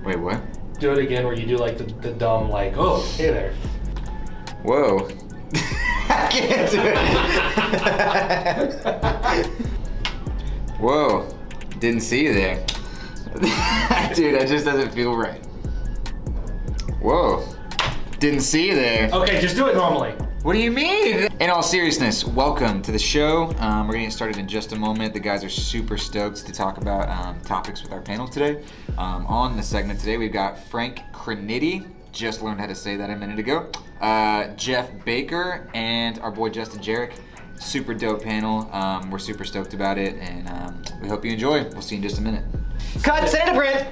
Wait, what? Do it again where you do like the dumb like, oh, hey there. Whoa. I can't do it. Whoa. Didn't see you there. Dude, that just doesn't feel right. Whoa. Didn't see you there. Okay, just do it normally. What do you mean? In all seriousness, welcome to the show. We're gonna get started in just a moment. The guys are super stoked to talk about topics with our panel today. On the segment today, we've got Frank Criniti, just learned how to say that a minute ago. Jeff Baker and our boy Justin Jarek. Super dope panel. We're super stoked about it, and we hope you enjoy. We'll see you in just a minute. Cut, send it to print.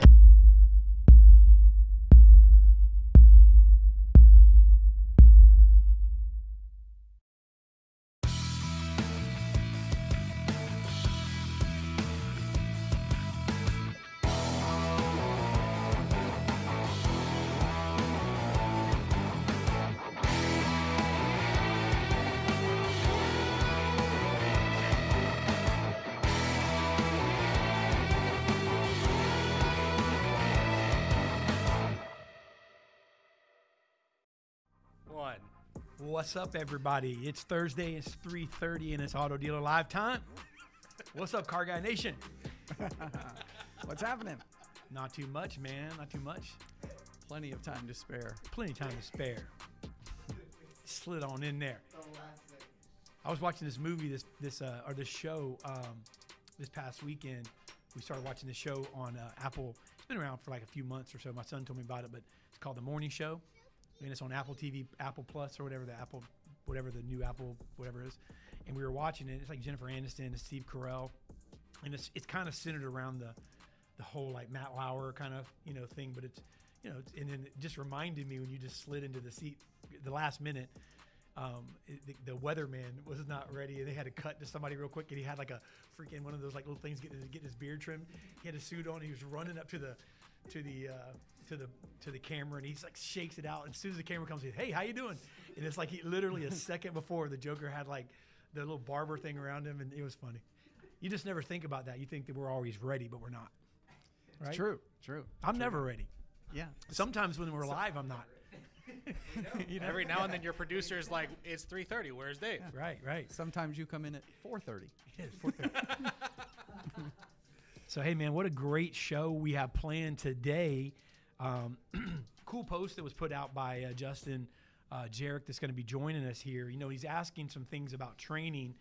What's up, everybody? It's Thursday, it's 3:30, and it's Auto Dealer Live time. What's up, Car Guy Nation? What's happening? Not too much, man, not too much. Plenty of time to spare. Plenty of time to spare. Slid on in there. I was watching this movie, this show this past weekend. We started watching this show on Apple. It's been around for like a few months or so. My son told me about it, but it's called The Morning Show. And it's on Apple TV, Apple Plus, or whatever the new Apple, whatever it is. And we were watching it. It's like Jennifer Aniston and Steve Carell, and it's kind of centered around the whole like Matt Lauer kind of thing. But it's and then it just reminded me when you just slid into the seat the last minute. The weatherman was not ready, and they had to cut to somebody real quick. And he had like a freaking one of those like little things getting his beard trimmed. He had a suit on. He was running up to the camera, and he's like shakes it out, and as soon as the camera comes in, hey, how you doing? And it's like he literally a second before the Joker had like the little barber thing around him, and it was funny. You just never think about that. You think that we're always ready, but we're not. Right? It's true. I'm never ready. Yeah. Sometimes when we're live, I'm not. Every now and then your producer's like, it's 3:30, where's Dave? Yeah. Right. Sometimes you come in at 4:30. Yeah, 4:30. So, hey, man, what a great show we have planned today. Cool post that was put out by Justin Jarek that's going to be joining us here. He's asking some things about training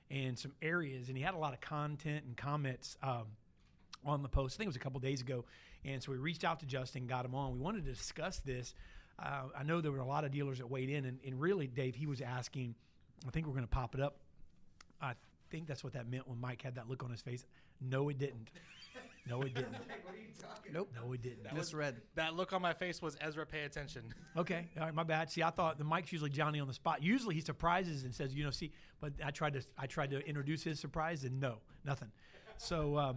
and some areas, and he had a lot of content and comments on the post. I think it was a couple days ago, and so we reached out to Justin, got him on. We wanted to discuss this. I know there were a lot of dealers that weighed in, and really, Dave, he was asking, I think we're going to pop it up. I think that's what that meant when Mike had that look on his face. No, it didn't. No, it didn't. What are you talking about? No, it didn't. Misread. That look on my face was Ezra, pay attention. Okay, all right, my bad. See, I thought the Mike's usually Johnny on the spot. Usually he surprises and says, see, but I tried to introduce his surprise, and no, nothing. So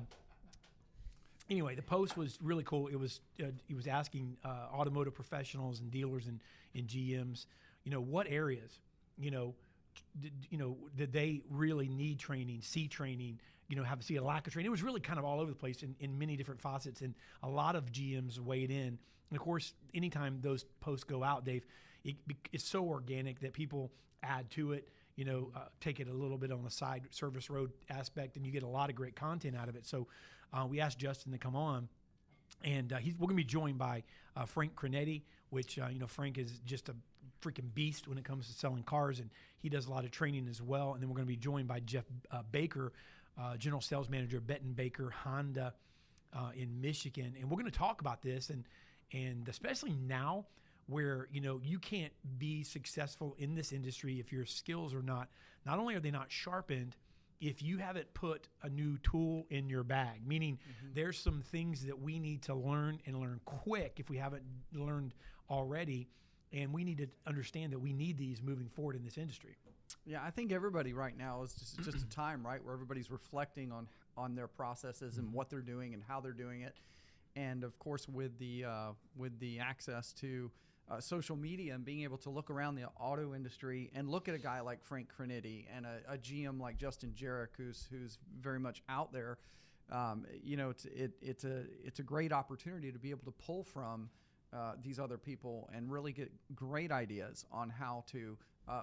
anyway, the post was really cool. It was he was asking automotive professionals and dealers and GMs, what areas, did they really need training, see training, see a lack of training. It was really kind of all over the place in many different facets, and a lot of GMs weighed in. And of course, anytime those posts go out, Dave, it's so organic that people add to it, take it a little bit on the side service road aspect, and you get a lot of great content out of it. So we asked Justin to come on, and we're going to be joined by Frank Criniti, which, Frank is just a freaking beast when it comes to selling cars, and he does a lot of training as well. And then we're going to be joined by Jeff Baker, General Sales Manager at Benton Baker Honda in Michigan. And we're going to talk about this, and especially now where, you can't be successful in this industry if your skills are not only are they not sharpened, if you haven't put a new tool in your bag, meaning there's some things that we need to learn and learn quick if we haven't learned already. And we need to understand that we need these moving forward in this industry. Yeah, I think everybody right now is just a time, right, where everybody's reflecting on their processes and what they're doing and how they're doing it. And of course, with the access to social media and being able to look around the auto industry and look at a guy like Frank Criniti and a GM like Justin Jarek, who's very much out there, it's a great opportunity to be able to pull from these other people and really get great ideas on how to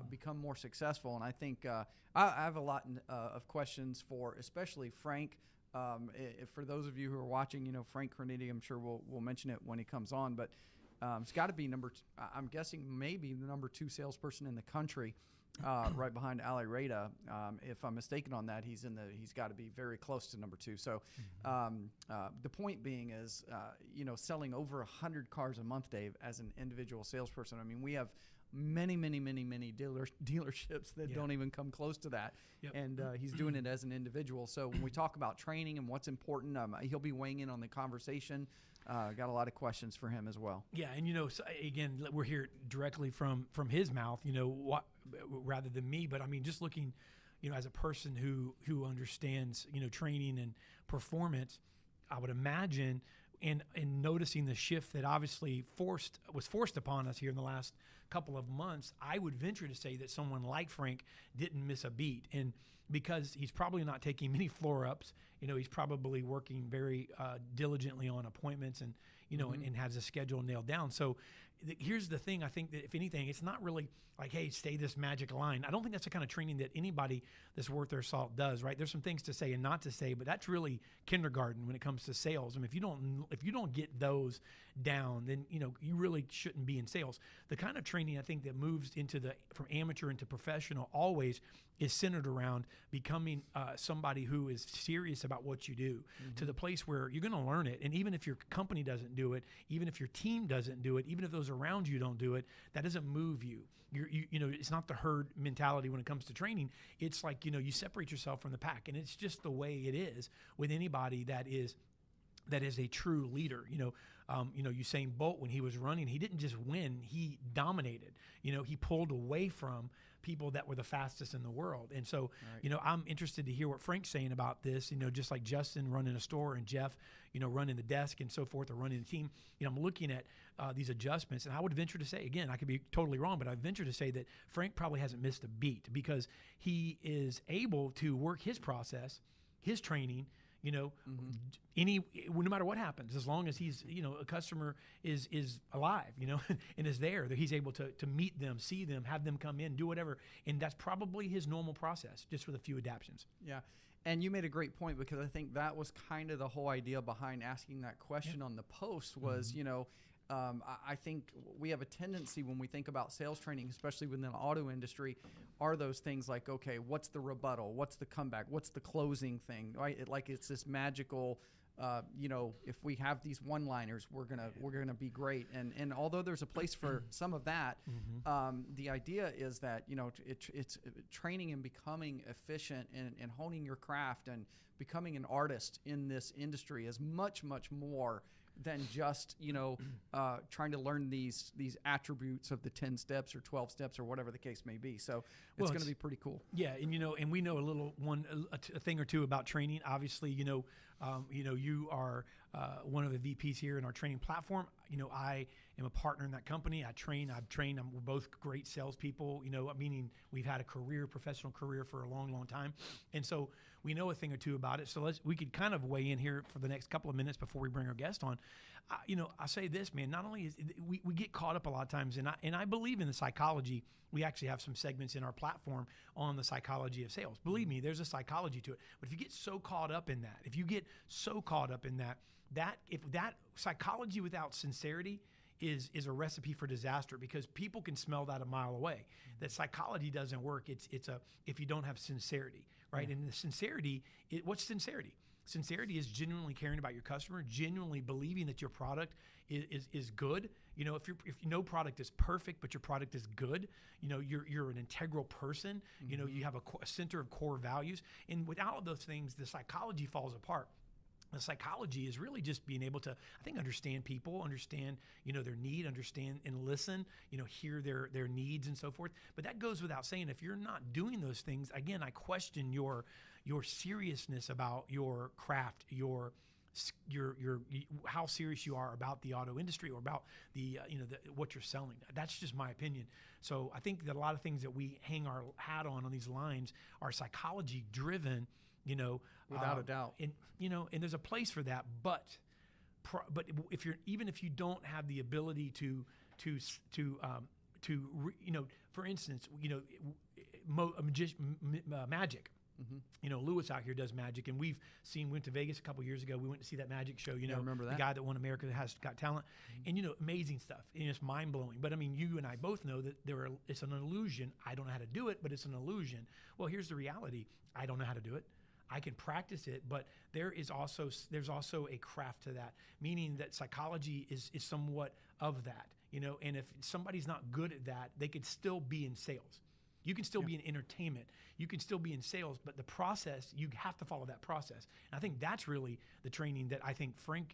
become more successful. And I think I have a lot of questions for especially Frank. For those of you who are watching, Frank Cornetti, I'm sure we'll mention it when he comes on, but it's got to be I'm guessing maybe the number 2 salesperson in the country, right behind Ali Rada. If I'm mistaken on that, he's got to be very close to number 2. So the point being is, selling over 100 cars a month, Dave, as an individual salesperson. I mean, we have many dealerships that don't even come close to that. Yep. And he's doing it as an individual. So when we talk about training and what's important, he'll be weighing in on the conversation. Got a lot of questions for him as well. Yeah, and so again, we're here directly from his mouth, rather than me. But I mean, just looking, as a person who understands, training and performance, I would imagine, and noticing the shift that obviously was forced upon us here in the last couple of months, I would venture to say that someone like Frank didn't miss a beat. And because he's probably not taking many floor ups, he's probably working very diligently on appointments and, and has a schedule nailed down. So here's the thing. I think that if anything, it's not really like, hey, stay this magic line. I don't think that's the kind of training that anybody that's worth their salt does, right? There's some things to say and not to say, but that's really kindergarten when it comes to sales. I mean, if you don't get those down, then, you really shouldn't be in sales. The kind of training I think that moves from amateur into professional always is centered around becoming somebody who is serious about what you do, to the place where you're going to learn it. And even if your company doesn't do it, even if your team doesn't do it, even if those around you don't do it, that doesn't move you. It's not the herd mentality when it comes to training. It's like, you separate yourself from the pack, and it's just the way it is with anybody that is a true leader. Usain Bolt, when he was running, he didn't just win, he dominated. He pulled away from people that were the fastest in the world. And so, right. I'm interested to hear what Frank's saying about this, just like Justin running a store and Jeff, running the desk and so forth, or running the team. I'm looking at these adjustments, and I would venture to say, again, I could be totally wrong, but I venture to say that Frank probably hasn't missed a beat because he is able to work his process, his training, no matter what happens, as long as he's, a customer is alive, and is there, that he's able to meet them, see them, have them come in, do whatever. And that's probably his normal process, just with a few adaptions. Yeah. And you made a great point, because I think that was kind of the whole idea behind asking that question on the post was, I think we have a tendency when we think about sales training, especially within the auto industry, are those things like, okay, what's the rebuttal? What's the comeback? What's the closing thing? Right? It's this magical, if we have these one-liners, we're gonna be great. And although there's a place for some of that, the idea is that it's training and becoming efficient and honing your craft and becoming an artist in this industry is much more than just trying to learn these attributes of the 10 steps or 12 steps or whatever the case may be. So it's going to be pretty cool. Yeah, and and we know a thing or two about training. Obviously, you are one of the VPs here in our training platform. I am a partner in that company. I've trained. We're both great salespeople. Meaning we've had a professional career for a long time, and so we know a thing or two about it. So we could kind of weigh in here for the next couple of minutes before we bring our guest on. I say this, man. Not only is we get caught up a lot of times, and I believe in the psychology. We actually have some segments in our platform on the psychology of sales. Believe me, there's a psychology to it. But if you get so caught up in that, if that psychology without sincerity is a recipe for disaster, because people can smell that a mile away. That psychology doesn't work. It's if you don't have sincerity, right? And the sincerity, what's sincerity? Sincerity is genuinely caring about your customer, genuinely believing that your product is good. If no product is perfect, but your product is good, you're an integral person. You have a center of core values, and without those things, the psychology falls apart. The psychology is really just being able to, I think, understand people, understand, their need, understand and listen, hear their needs and so forth. But that goes without saying. If you're not doing those things, again, I question your seriousness about your craft, your how serious you are about the auto industry or about what you're selling. That's just my opinion. So I think that a lot of things that we hang our hat on these lines are psychology driven, You know, Without a doubt. And and there's a place for that, but if you don't have the ability to for instance, magic. Lewis out here does magic, and we went to Vegas a couple years ago. We went to see that magic show. I remember that. The guy that won America Has Got Talent, and amazing stuff. And it's mind blowing. But I mean, you and I both know that it's an illusion. I don't know how to do it, but it's an illusion. Well, here's the reality. I don't know how to do it. I can practice it, but there's also a craft to that, meaning that psychology is somewhat of that. And if somebody's not good at that, they could still be in sales. You can still be in entertainment. You can still be in sales, but the process, you have to follow that process. And I think that's really the training that I think Frank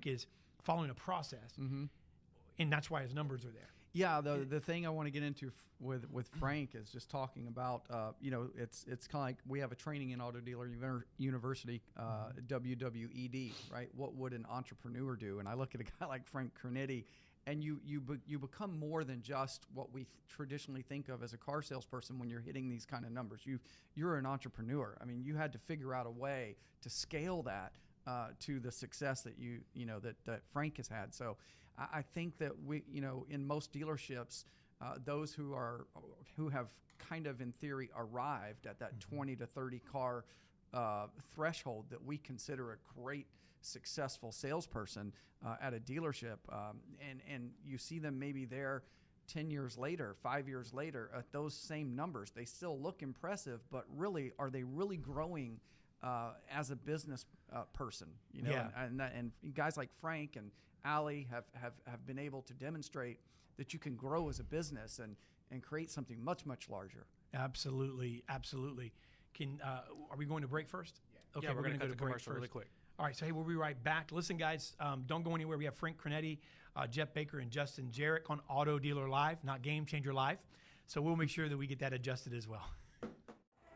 is following a process, and that's why his numbers are there. Yeah, the thing I want to get into with Frank is just talking about, it's kind of like we have a training in Auto Dealer University, WWED, right? What would an entrepreneur do? And I look at a guy like Frank Cornetti, and you become more than just what we traditionally think of as a car salesperson when you're hitting these kind of numbers. You're an entrepreneur. I mean, you had to figure out a way to scale that to the success that that Frank has had. So I think that we, in most dealerships, those who have kind of in theory arrived at that 20 to 30 car threshold that we consider a great successful salesperson at a dealership, and you see them maybe there 10 years later, 5 years later at those same numbers. They still look impressive, but really, are they really growing as a business person? Yeah. And guys like Frank and Ali have been able to demonstrate that you can grow as a business and create something much, much larger. Absolutely. Are we going to break first? Yeah. Okay, Yeah, we're going to go cut the break commercial first. really quick. All right, so hey, we'll be right back. Listen, guys, don't go anywhere. We have Frank Cornetti, Jeff Baker, and Justin Jarrett on Auto Dealer Live, not Game Changer Live. So we'll make sure that we get that adjusted as well.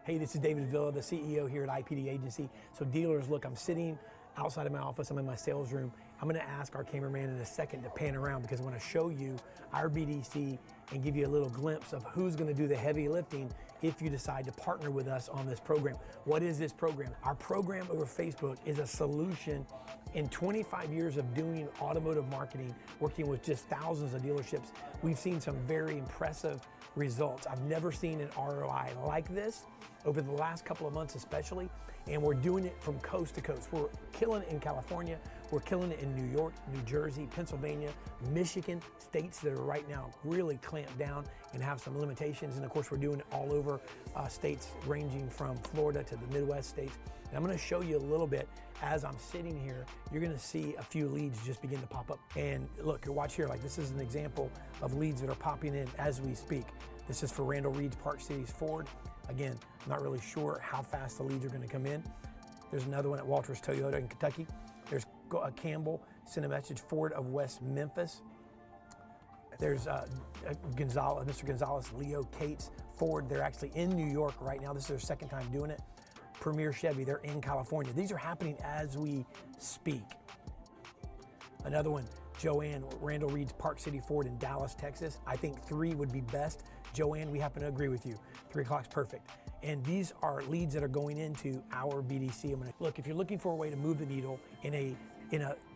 Hey, this is David Villa, the CEO here at IPD Agency. So dealers, look, I'm sitting outside of my office. I'm in my sales room. I'm going to ask our cameraman in a second to pan around because I want to show you our BDC and give you a little glimpse of who's going to do the heavy lifting if you decide to partner with us on this program. What is this program? Our program over Facebook is a solution. In 25 years of doing automotive marketing, working with just thousands of dealerships, we've seen some very impressive results. I've never seen an ROI like this over the last couple of months especially, and we're doing it from coast to coast. We're killing it in California, we're killing it in New York, New Jersey, Pennsylvania, Michigan, states that are right now really clamped down and have some limitations, and of course we're doing it all over states ranging from Florida to the Midwest states. And I'm going to show you a little bit as I'm sitting here. You're going to see a few leads just begin to pop up. And look, watch here, like this is an example of leads that are popping in as we speak. This is for Randall Reed's Park Cities Ford. Again, I'm not really sure how fast the leads are going to come in. There's another one at Walters Toyota in Kentucky. There's Campbell, sent a message, Ford of West Memphis. There's Gonzalez, Mr. Gonzalez, Leo Cates, Ford. They're actually in New York right now. This is their second time doing it. Premier Chevy, they're in California. These are happening as we speak. Another one, Joanne, Randall Reed's Park City Ford in Dallas, Texas. I think 3 would be best. Joanne, we happen to agree with you. 3 o'clock's perfect. And these are leads that are going into our BDC. Look, if you're looking for a way to move the needle in a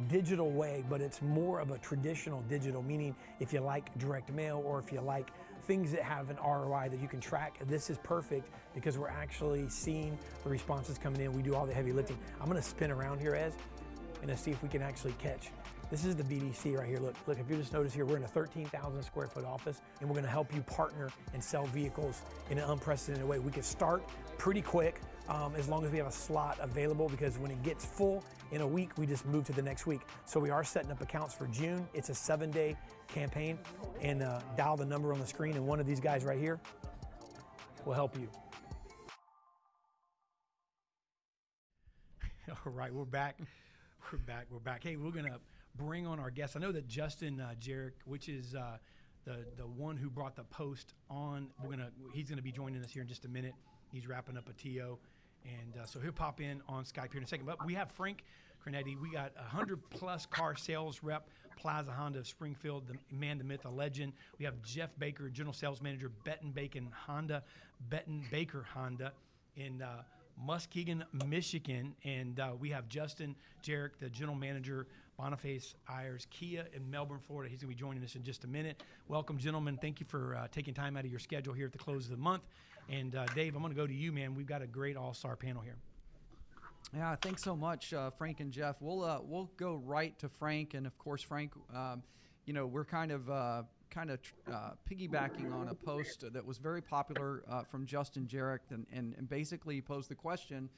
digital way, but it's more of a traditional digital, meaning if you like direct mail or if you like things that have an ROI that you can track, this is perfect because we're actually seeing the responses coming in. We do all the heavy lifting. I'm going to spin around here, Ez, and see if we can actually catch. This is the BDC right here. Look, if you just notice here, we're in a 13,000 square foot office, and we're going to help you partner and sell vehicles in an unprecedented way. We can start pretty quick as long as we have a slot available, because when it gets full in a week, we just move to the next week. So we are setting up accounts for June. It's a 7-day campaign, and dial the number on the screen, and one of these guys right here will help you. All right, we're back. We're back. Hey, we're going to bring on our guest. I know that Justin Jarrett, which is the one who brought the post on, he's going to be joining us here in just a minute. He's wrapping up a TO, and so he'll pop in on Skype here in a second. But we have Frank Cornetti. We got 100+ car sales rep, Plaza Honda of Springfield, the man, the myth, the legend. We have Jeff Baker, general sales manager, Benton Baker Honda in Muskegon, Michigan. And we have Justin Jarek, the general manager, Boniface Ayers Kia in Melbourne, Florida. He's going to be joining us in just a minute. Welcome, gentlemen. Thank you for taking time out of your schedule here at the close of the month. And Dave, I'm going to go to you, man. We've got a great all-star panel here. Yeah, thanks so much, Frank and Jeff. We'll go right to Frank, and of course, Frank, we're kind of piggybacking on a post that was very popular from Justin Jarek, and basically posed the question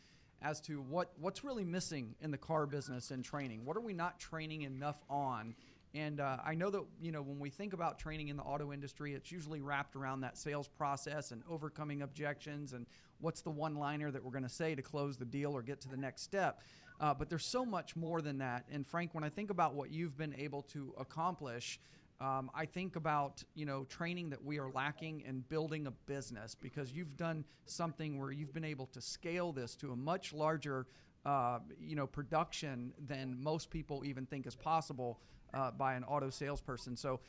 as to what's really missing in the car business and training. What are we not training enough on? And I know that, when we think about training in the auto industry, it's usually wrapped around that sales process and overcoming objections and what's the one-liner that we're going to say to close the deal or get to the next step. But there's so much more than that. And Frank, when I think about what you've been able to accomplish, I think about, training that we are lacking in building a business, because you've done something where you've been able to scale this to a much larger, production than most people even think is possible by an auto salesperson. So,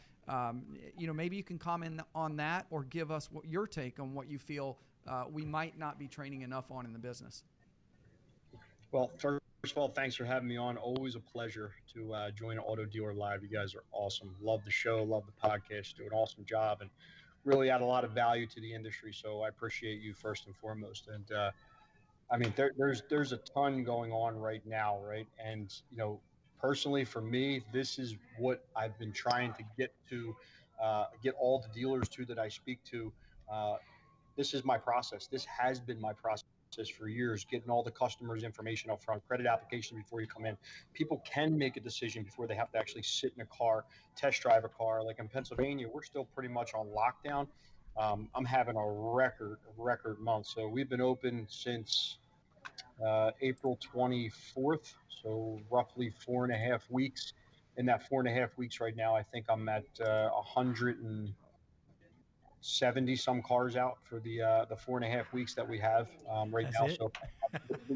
maybe you can comment on that or give us your take on what you feel we might not be training enough on in the business. Well, first of all, thanks for having me on. Always a pleasure to join Auto Dealer Live. You guys are awesome. Love the show, love the podcast, do an awesome job, and really add a lot of value to the industry. So I appreciate you first and foremost. And there's a ton going on right now, right? And personally, for me, this is what I've been trying to get all the dealers to that I speak to. This is my process. This has been my process for years, getting all the customers' information up front, credit application before you come in. People can make a decision before they have to actually sit in a car, test drive a car. Like in Pennsylvania, we're still pretty much on lockdown. I'm having a record month. So we've been open since April 24th, so roughly 4.5 weeks. In that 4.5 weeks right now, I think I'm at 170 some cars out for the 4.5 weeks that we have right That's now. it? So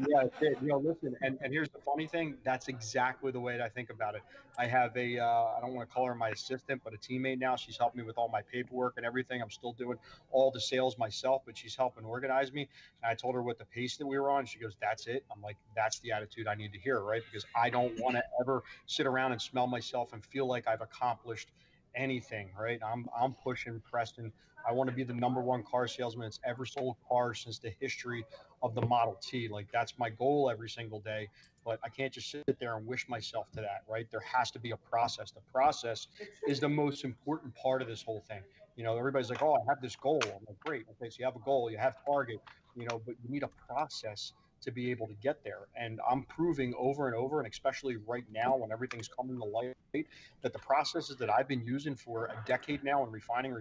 yeah, it's it. Listen, and here's the funny thing. That's exactly the way that I think about it. I have I don't want to call her my assistant, but a teammate now. She's helping me with all my paperwork and everything. I'm still doing all the sales myself, but she's helping organize me. And I told her what the pace that we were on. She goes, "That's it." I'm like, "That's the attitude I need to hear," right? Because I don't want to ever sit around and smell myself and feel like I've accomplished anything, right? I'm pushing, pressing. I want to be the #1 car salesman that's ever sold cars since the history of the Model T. Like, that's my goal every single day, but I can't just sit there and wish myself to that, right? There has to be a process. The process is the most important part of this whole thing. Everybody's like, "Oh, I have this goal." I'm like, "Great. Okay, so you have a goal, you have target, but you need a process to be able to get there." And I'm proving over and over, and especially right now when everything's coming to light, that the processes that I've been using for a decade now and refining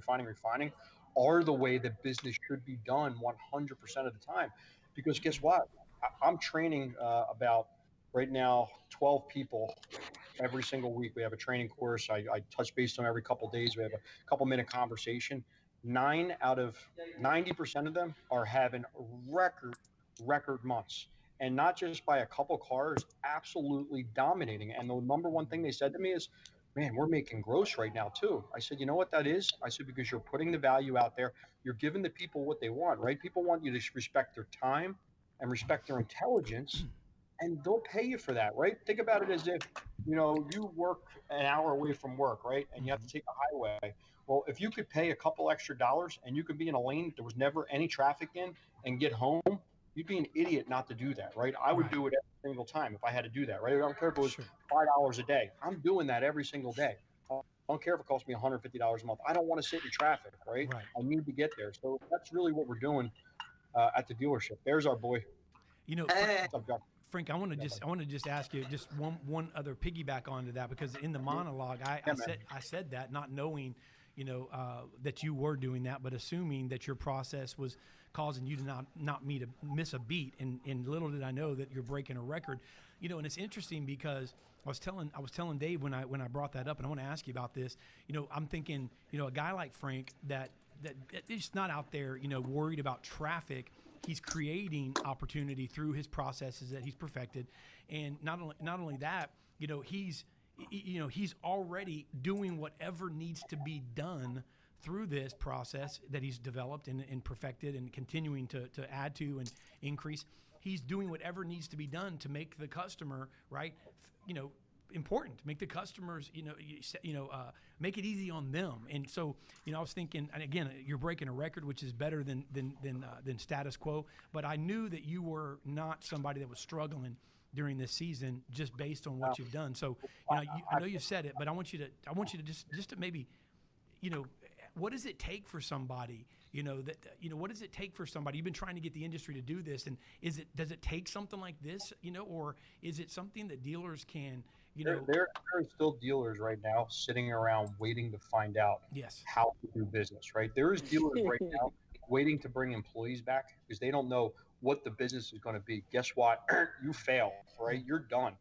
are the way that business should be done 100% of the time. Because guess what? I'm training about right now 12 people every single week. We have a training course. I touch base on every couple of days. We have a couple-minute conversation. 9 out of 90% of them are having record months, and not just by a couple cars, absolutely dominating. And the #1 thing they said to me is, "Man, we're making gross right now too." I said, "You know what that is?" I said, "Because you're putting the value out there. You're giving the people what they want, right? People want you to respect their time and respect their intelligence, and they'll pay you for that, right? Think about it as if, you work an hour away from work, right? And you have to take a highway. Well, if you could pay a couple extra dollars and you could be in a lane that there was never any traffic in and get home, you'd be an idiot not to do that, right? I would do it every single time if I had to do that, right? I don't care if it was $5 a day. I'm doing that every single day. I don't care if it costs me $150 a month. I don't want to sit in traffic, right? I need to get there. So that's really what we're doing at the dealership. There's our boy. Frank, I want to just ask you just one other piggyback onto that, because in the monologue, I said that not knowing, that you were doing that, but assuming that your process was causing you to not miss a beat, and little did I know that you're breaking a record, and it's interesting because I was telling Dave when I brought that up, and I want to ask you about this. I'm thinking, a guy like Frank that is not out there, worried about traffic. He's creating opportunity through his processes that he's perfected, and not only that, he's already doing whatever needs to be done through this process that he's developed and perfected and continuing to add to and increase. he's doing whatever needs to be done to make the customer, right, important, make the customers, make it easy on them. And so, I was thinking, and again, you're breaking a record, which is better than status quo. But I knew that you were not somebody that was struggling during this season, just based on what you've done. So, I know you've said it, but I want you to just to maybe, what does it take for somebody? What does it take for somebody? You've been trying to get the industry to do this, and does it take something like this, or is it something that dealers can? There are still dealers right now sitting around waiting to find out how to do business, right? There is dealers right now waiting to bring employees back because they don't know what the business is going to be. Guess what? You failed, right? You're done.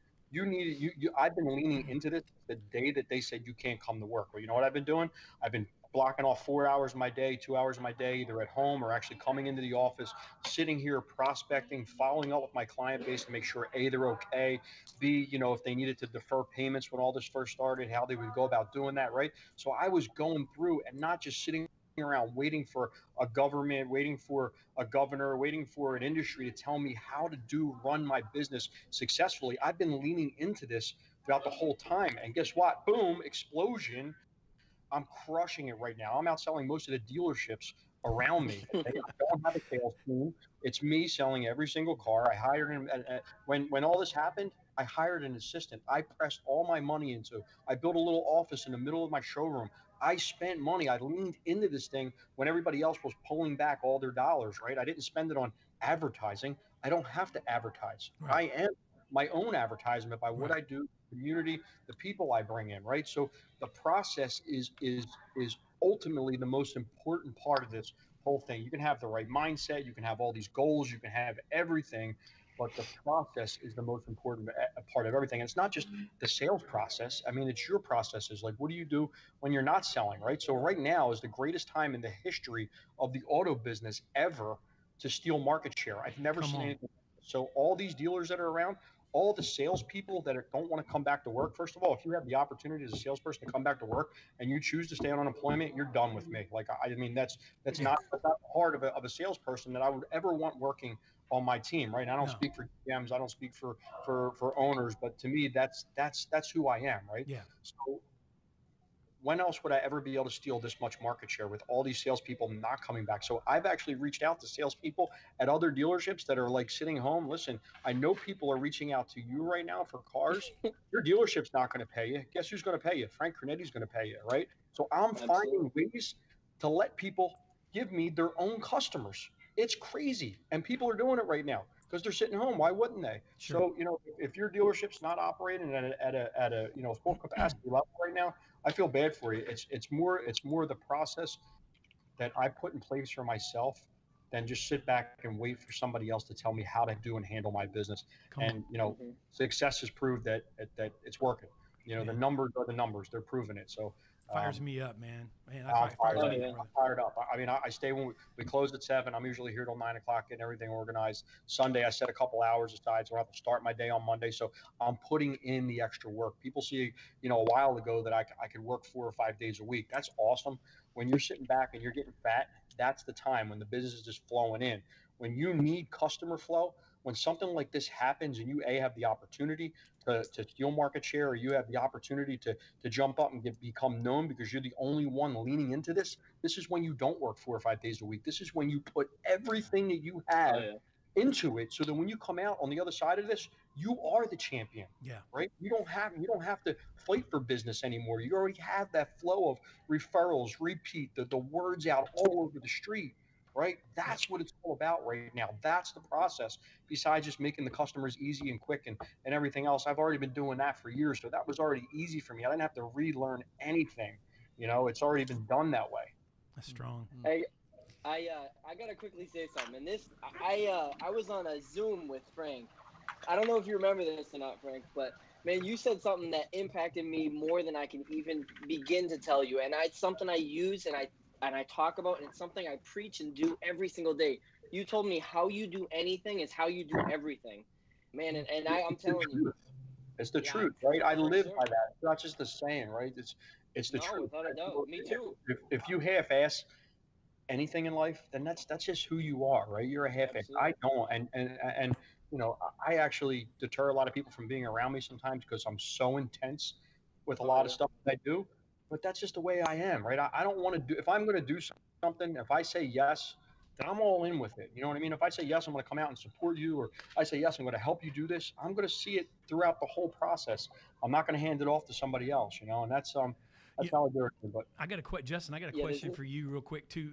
I've been leaning into this the day that they said you can't come to work. Well, you know what I've been doing? I've been blocking off 4 hours of my day, 2 hours of my day, either at home or actually coming into the office, sitting here prospecting, following up with my client base to make sure A, they're okay, B, if they needed to defer payments when all this first started, how they would go about doing that, right? So I was going through and not just sitting around waiting for a government, waiting for a governor, waiting for an industry to tell me how to run my business successfully. I've been leaning into this throughout the whole time. And guess what? Boom, explosion. I'm crushing it right now. I'm outselling most of the dealerships around me. They don't have a sales team. It's me selling every single car. I hired him. When all this happened, I hired an assistant. I pressed all my money into. I built a little office in the middle of my showroom. I spent money. I leaned into this thing when everybody else was pulling back all their dollars, right? I didn't spend it on advertising. I don't have to advertise. Right. I am my own advertisement by what I do, community, the people I bring in, right? So the process is ultimately the most important part of this whole thing. You can have the right mindset, you can have all these goals, you can have everything, but the process is the most important part of everything. And it's not just the sales process. I mean, it's your processes. Like, what do you do when you're not selling, right? So right now is the greatest time in the history of the auto business ever to steal market share. I've never seen anything. So all these dealers that are around, all the salespeople that don't want to come back to work, first of all, if you have the opportunity as a salesperson to come back to work and you choose to stay on unemployment, you're done with me. Like, I mean, that's not part of a salesperson that I would ever want working on my team, right? I don't speak for GMs, I don't speak for owners, but to me, that's who I am, right? Yeah. So when else would I ever be able to steal this much market share with all these salespeople not coming back? So I've actually reached out to salespeople at other dealerships that are like sitting home. Listen, I know people are reaching out to you right now for cars. Your dealership's not going to pay you. Guess who's going to pay you? Frank Crenetti's going to pay you, right? So I'm finding ways to let people give me their own customers. It's crazy. And people are doing it right now because they're sitting home. Why wouldn't they? Sure. So, if your dealership's not operating at a full capacity level right now, I feel bad for you. It's more the process that I put in place for myself than just sit back and wait for somebody else to tell me how to do and handle my business. Success has proved that it's working. The numbers are the numbers. They're proving it. So fires me up, man. I'm fired up. I mean, I stay when we close at 7. I'm usually here till 9 o'clock getting everything organized. Sunday, I set a couple hours aside, so I have to start my day on Monday. So I'm putting in the extra work. People see, a while ago that I could work 4 or 5 days a week. That's awesome. When you're sitting back and you're getting fat, that's the time when the business is just flowing in. When you need customer flow, when something like this happens and you have the opportunity to steal market share, or you have the opportunity to jump up and become known because you're the only one leaning into this, this is when you don't work 4 or 5 days a week. This is when you put everything that you have into it, so that when you come out on the other side of this, you are the champion. Yeah. Right? You don't have to fight for business anymore. You already have that flow of referrals, repeat, the words out all over the street. Right? That's what it's all about right now. That's the process. Besides just making the customers easy and quick and everything else, I've already been doing that for years. So that was already easy for me. I didn't have to relearn anything. It's already been done that way. That's strong. Hey, I gotta quickly say something. And this, I was on a Zoom with Frank. I don't know if you remember this or not, Frank, but man, you said something that impacted me more than I can even begin to tell you. And it's something I use and I talk about, and it's something I preach and do every single day. You told me how you do anything is how you do everything, man. And I'm telling you, it's the truth, right? I live by that. It's not just the saying, right? It's the truth. Without a doubt. Me too. If you half-ass anything in life, then that's just who you are, right? You're a half-ass. Absolutely. I don't, and I actually deter a lot of people from being around me sometimes because I'm so intense with a lot of stuff that I do. But that's just the way I am, right? I don't want to do. If I'm going to do something, if I say yes, then I'm all in with it. You know what I mean? If I say yes, I'm going to come out and support you, or I say yes, I'm going to help you do this. I'm going to see it throughout the whole process. I'm not going to hand it off to somebody else, and that's how I do it. But I got a Justin. I got a Yeah, question there's- for you, real quick, too.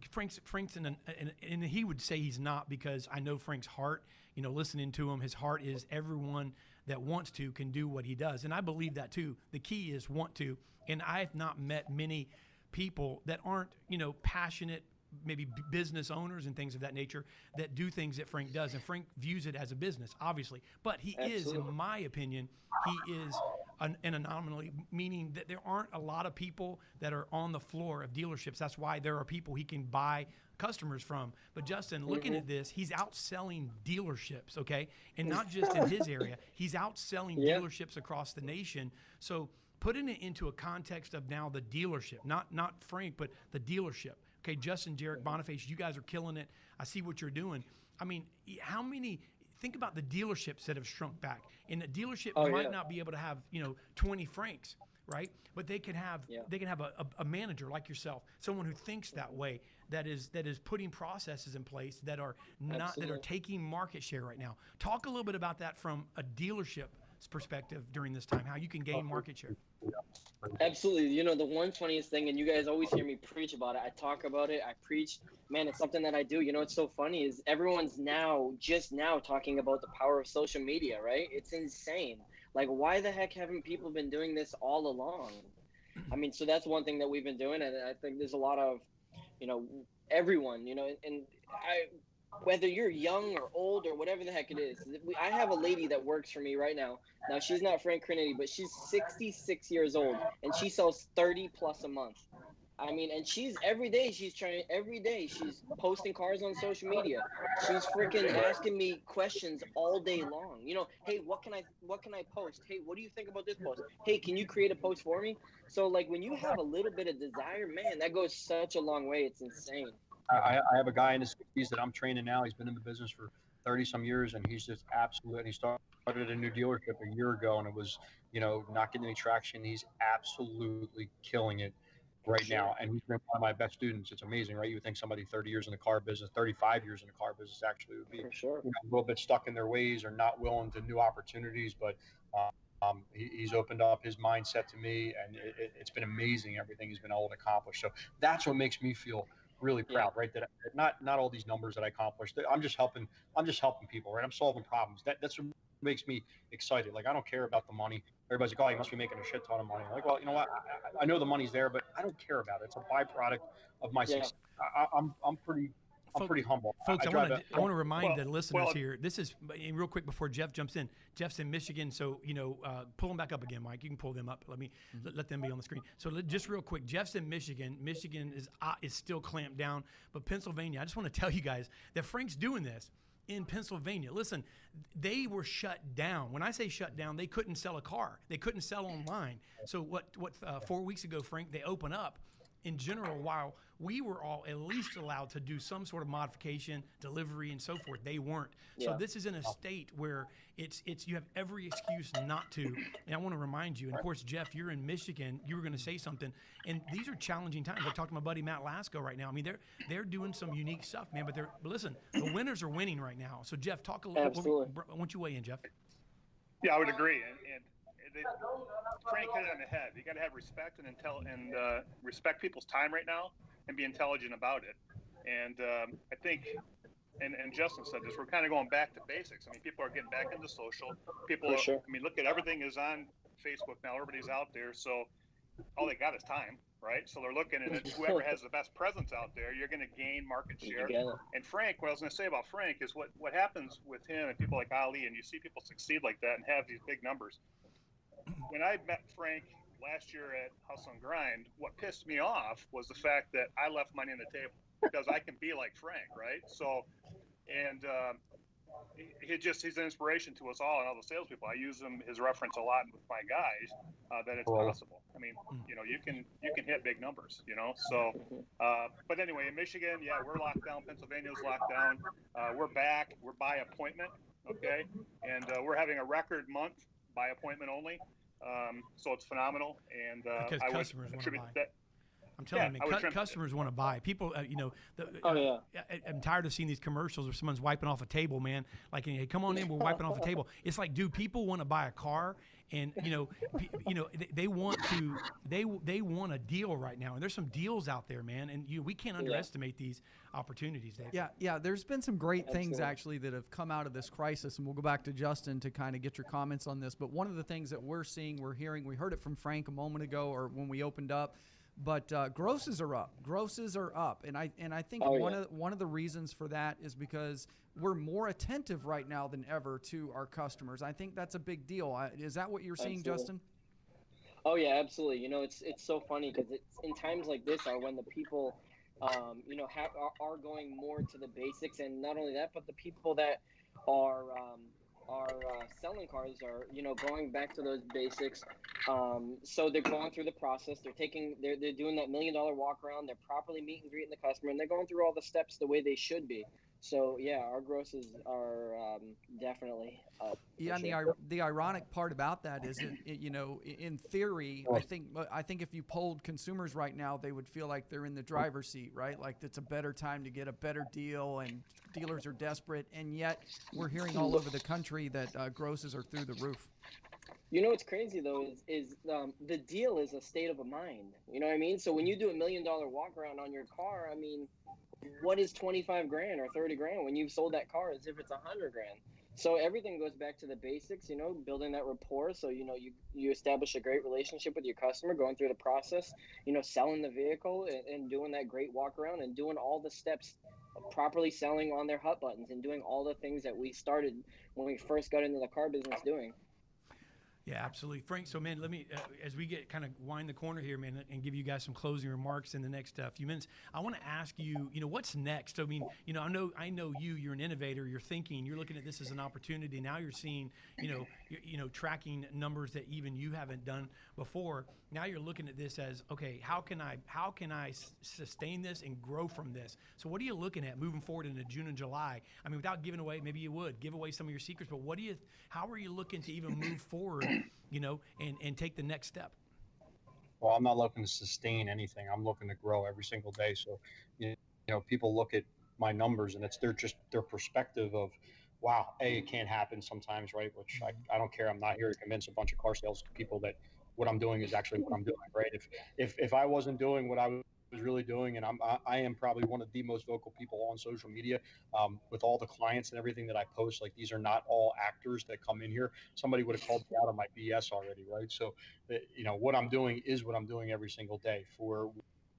Frank's and he would say he's not, because I know Frank's heart. Listening to him, his heart is everyone that wants to can do what he does, and I believe that too. The key is want to, and I have not met many people that aren't passionate, maybe business owners and things of that nature, that do things that Frank does, and Frank views it as a business, obviously. But he is, in my opinion, he is an anomaly, meaning that there aren't a lot of people that are on the floor of dealerships. That's why there are people he can buy customers from. But Justin, looking at this, he's outselling dealerships, okay? And not just in his area, he's outselling dealerships across the nation. So putting it into a context of now the dealership, not Frank, but the dealership. Okay, Justin, Jarek, Boniface, you guys are killing it. I see what you're doing. I mean, think about the dealerships that have shrunk back. And the dealership might not be able to have, 20 Franks, right? But they can have a manager like yourself, someone who thinks that way, that is putting processes in place that are taking market share right now. Talk a little bit about that from a dealership's perspective during this time, how you can gain market share. Absolutely. The one funniest thing, and you guys always hear me preach about it. I talk about it. I preach. Man, it's something that I do. It's so funny is everyone's just now talking about the power of social media, right? It's insane. Like, why the heck haven't people been doing this all along? I mean, so that's one thing that we've been doing, and I think there's a lot of, everyone, and whether you're young or old or whatever the heck it is. I have a lady that works for me right now. Now, she's not Frank Trinity, but she's 66 years old, and she sells 30 plus a month. I mean, and every day she's posting cars on social media. She's freaking asking me questions all day long. Hey, what can I post? Hey, what do you think about this post? Hey, can you create a post for me? So, like, when you have a little bit of desire, man, that goes such a long way. It's insane. I have a guy in his 60s that I'm training now. He's been in the business for 30 some years, and he's just absolute. He started a new dealership a year ago, and it was, not getting any traction. He's absolutely killing it right now, and he's been one of my best students. It's amazing, right? You would think somebody 30 years in the car business, 35 years in the car business actually would be a little bit stuck in their ways or not willing to new opportunities, but he's opened up his mindset to me, and it's been amazing everything he's been able to accomplish. So that's what makes me feel really proud, right? That not all these numbers that I accomplished. I'm just helping people, right? I'm solving problems. That's what makes me excited. Like, I don't care about the money. Everybody's like, oh, you must be making a shit ton of money. I'm like, well, you know what? I know the money's there, but I don't care about it. It's a byproduct of my success. I'm pretty humble. Folks, I want to remind the listeners here. This is real quick before Jeff jumps in. Jeff's in Michigan, so pull them back up again, Mike. You can pull them up. Let them be on the screen. So just real quick, Jeff's in Michigan. Michigan is still clamped down, but Pennsylvania. I just want to tell you guys that Frank's doing this in Pennsylvania. Listen, they were shut down. When I say shut down, they couldn't sell a car. They couldn't sell online. So what 4 weeks ago, Frank, they open up. In general, while we were all at least allowed to do some sort of modification, delivery, and so forth, they weren't. So this is in a state where it's you have every excuse not to. And I want to remind you, and of course, Jeff, you're in Michigan. You were going to say something, and these are challenging times. I talked to my buddy Matt Lasco right now. I mean, they're doing some unique stuff, man. But listen, the winners are winning right now. So Jeff, talk a little. Absolutely. I want you to weigh in, Jeff. Yeah, I would agree, and Frank hit it on the head. You got to have respect and respect people's time right now and be intelligent about it. And I think, and Justin said this, we're kind of going back to basics. I mean, people are getting back into social. People, I mean, look at everything is on Facebook now. Everybody's out there, so all they got is time, right? So they're looking at it. Whoever has the best presence out there, you're going to gain market share. And Frank, what I was going to say about Frank is what happens with him and people like Ali, and you see people succeed like that and have these big numbers. When I met Frank last year at Hustle and Grind, what pissed me off was the fact that I left money on the table because I can be like Frank, right? So, and he's an inspiration to us all and all the salespeople. I use his reference a lot with my guys, that it's possible. I mean, you can hit big numbers, So, but anyway, in Michigan, yeah, we're locked down. Pennsylvania's locked down. We're back. We're by appointment, okay, and we're having a record month by appointment only. So it's phenomenal, and because I would customers want to attribute buy. that. I'm telling you, customers want to buy. People, I'm tired of seeing these commercials where someone's wiping off a table, man. Like, hey, come on in, we're wiping off a table. It's like, dude, people want to buy a car, and they want to, they want a deal right now, and there's some deals out there, man, and we can't underestimate these opportunities, Dave. Yeah. There's been some great things actually that have come out of this crisis, and we'll go back to Justin to kind of get your comments on this. But one of the things that we're seeing, we're hearing, we heard it from Frank a moment ago, or when we opened up. But grosses are up. Grosses are up, and I think one of the reasons for that is because we're more attentive right now than ever to our customers. I think that's a big deal. Is that what you're seeing, Justin? Oh yeah, absolutely. It's so funny because it's in times like this are when the people, are going more to the basics, and not only that, but the people that are selling cars are going back to those basics. So they're going through the process. They're doing that $1 million walk around. They're properly meet and greeting the customer, and they're going through all the steps the way they should be. So yeah, our grosses are definitely up. Yeah, and the ironic part about that is, in theory, I think if you polled consumers right now, they would feel like they're in the driver's seat, right? Like it's a better time to get a better deal, and dealers are desperate, and yet we're hearing all over the country that grosses are through the roof. What's crazy though is the deal is a state of a mind. You know what I mean? So when you do $1 million walk around on your car, I mean, what is 25 grand or 30 grand when you've sold that car as if it's 100 grand? So everything goes back to the basics, building that rapport. So, you establish a great relationship with your customer, going through the process, selling the vehicle and doing that great walk around and doing all the steps, properly selling on their hut buttons and doing all the things that we started when we first got into the car business doing. Yeah, absolutely. Frank, so, man, let me, as we get kind of wind the corner here, man, and give you guys some closing remarks in the next few minutes, I want to ask you, what's next? I mean, I know you're an innovator, you're thinking, you're looking at this as an opportunity. Now you're seeing, tracking numbers that even you haven't done before. Now you're looking at this as, okay, how can I sustain this and grow from this? So what are you looking at moving forward into June and July? I mean, without giving away, maybe you would give away some of your secrets, but how are you looking to even move forward, and take the next step? Well, I'm not looking to sustain anything. I'm looking to grow every single day. So, people look at my numbers and it's their perspective of, wow, it can't happen sometimes, right? Which I don't care. I'm not here to convince a bunch of car sales people that what I'm doing is actually what I'm doing, right? If I wasn't doing what I was really doing, and I am probably one of the most vocal people on social media, with all the clients and everything that I post. Like, these are not all actors that come in here. Somebody would have called me out on my BS already, right? So, what I'm doing is what I'm doing every single day. For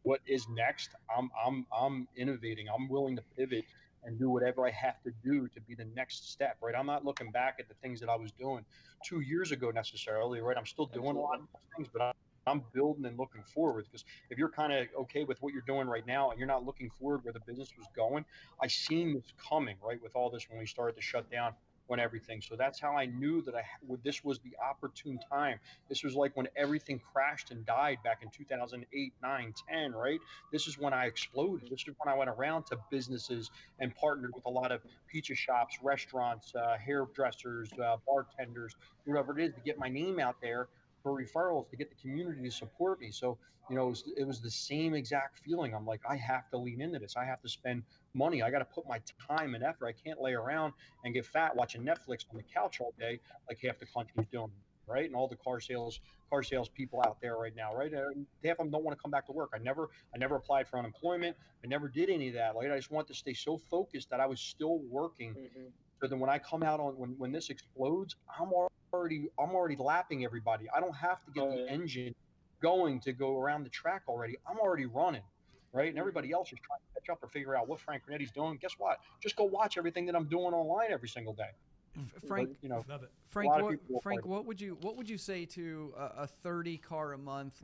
what is next, I'm innovating. I'm willing to pivot and do whatever I have to do to be the next step, right? I'm not looking back at the things that I was doing 2 years ago necessarily, right? I'm still doing a lot of things, but I'm building and looking forward, because if you're kind of okay with what you're doing right now and you're not looking forward where the business was going, I seen this coming, right? With all this, when we started to shut down, when everything. So that's how I knew that this was the opportune time. This was like when everything crashed and died back in 2008, 9, 10, right? This is when I exploded. This is when I went around to businesses and partnered with a lot of pizza shops, restaurants, hairdressers, bartenders, whatever it is, to get my name out there for referrals, to get the community to support me. So, it was the same exact feeling. I'm like, I have to lean into this. I have to spend money. I got to put my time and effort. I can't lay around and get fat watching Netflix on the couch all day like half the country's doing, right? And all the car sales people out there right now, right? Half of them don't want to come back to work. I never applied for unemployment. I never did any of that. Like, I just want to stay so focused that I was still working. Mm-hmm. So then when I come out on when this explodes, I'm already lapping everybody. I don't have to get the engine going to go around the track already. I'm already running, right? And everybody else is trying to catch up or figure out what Frank Granetti's doing. Guess what? Just go watch everything that I'm doing online every single day. Frank, love it. Frank, what would you say to a 30 car a month